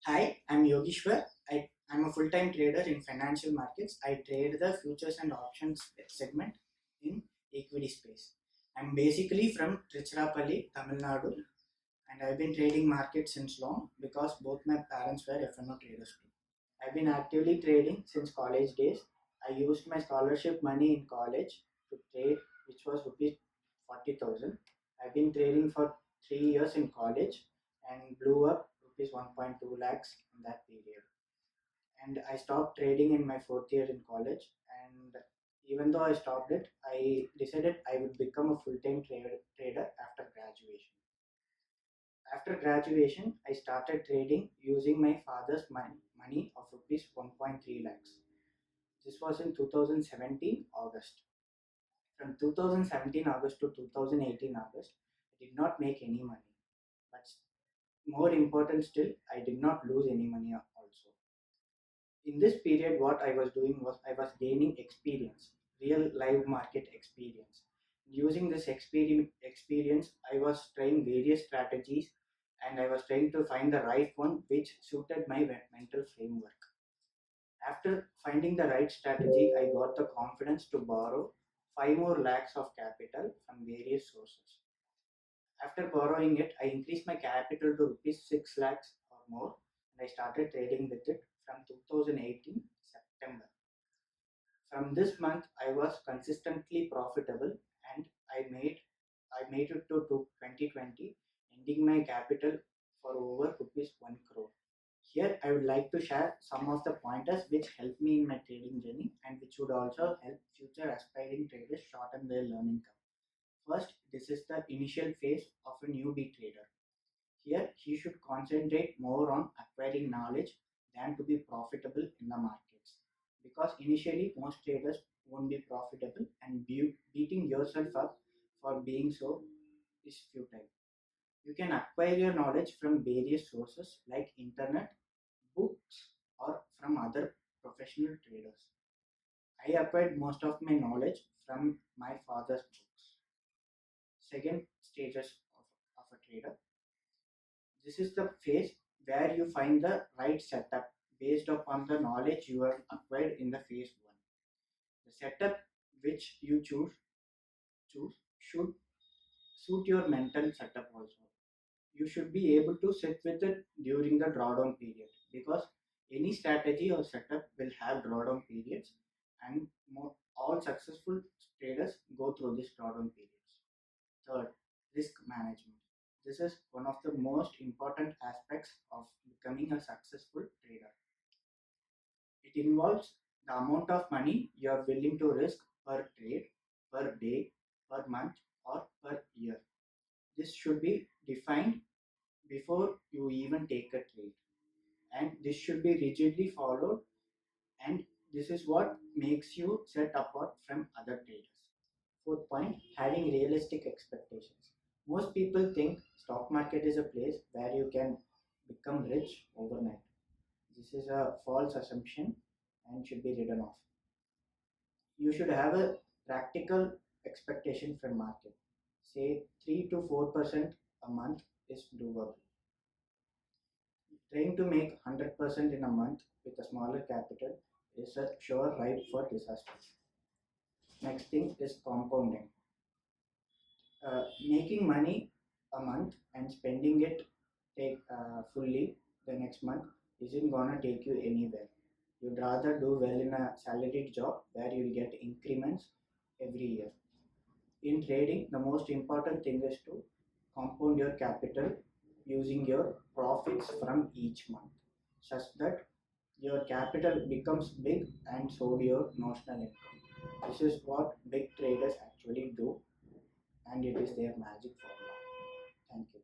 Hi, I'm Yogeshwar. I'm a full-time trader in financial markets. I trade the futures and options segment in equity space. I'm basically from Trichurapalli, Tamil Nadu, and I've been trading markets since long because both my parents were FNO traders too. I've been actively trading since college days. I used my scholarship money in college to trade, which was rupees 40,000. I've been trading for 3 years in college and blew up rupees 1.2 lakhs in that period. And I stopped trading in my fourth year in college. And even though I stopped it, I decided I would become a full-time trader after graduation. After graduation, I started trading using my father's money of rupees 1.3 lakhs. This was in 2017 August. From 2017 August to 2018 August, I did not make any money. But more important still, I did not lose any money also. In this period, what I was doing was I was gaining experience, real live market experience. Using this experience, I was trying various strategies and I was trying to find the right one which suited my mental framework. After finding the right strategy, I got the confidence to borrow 5 more lakhs of capital from various sources. After borrowing it, I increased my capital to rupees 6 lakhs or more and I started trading with it from 2018 September. From this month, I was consistently profitable and I made it to 2020, ending my capital for over rupees 1 crore. Here, I would like to share some of the pointers which helped me in my trading journey and which would also help future aspiring traders shorten their learning curve. First, this is the initial phase of a newbie trader. Here, he should concentrate more on acquiring knowledge than to be profitable in the markets. Because initially, most traders won't be profitable, and beating yourself up for being so is futile. You can acquire your knowledge from various sources like internet, books, or from other professional traders. I acquired most of my knowledge from my father's books. Second stages of a trader. This is the phase where you find the right setup based upon the knowledge you have acquired in the phase 1. The setup which you choose should suit your mental setup also. You should be able to sit with it during the drawdown period because any strategy or setup will have drawdown periods and all successful traders go through these drawdown periods. Third, risk management. This is one of the most important aspects of becoming a successful trader. It involves the amount of money you are willing to risk per trade, per day, per month, or per year. This should be defined before you even take a trade, and this should be rigidly followed, and this is what makes you set apart from other traders. Fourth point, having realistic expectations. Most people think stock market is a place where you can become rich overnight. This is a false assumption and should be written off. You should have a practical expectation from market. Say 3 to 4% a month is doable. Trying to make 100% in a month with a smaller capital is a sure ripe for disaster. Next thing is compounding. Making money a month and spending it fully the next month isn't gonna take you anywhere. You'd rather do well in a salaried job where you'll get increments every year. In trading, the most important thing is to compound your capital using your profits from each month, such that your capital becomes big and so your notional income. This is what big traders actually do, and it is their magic formula. Thank you.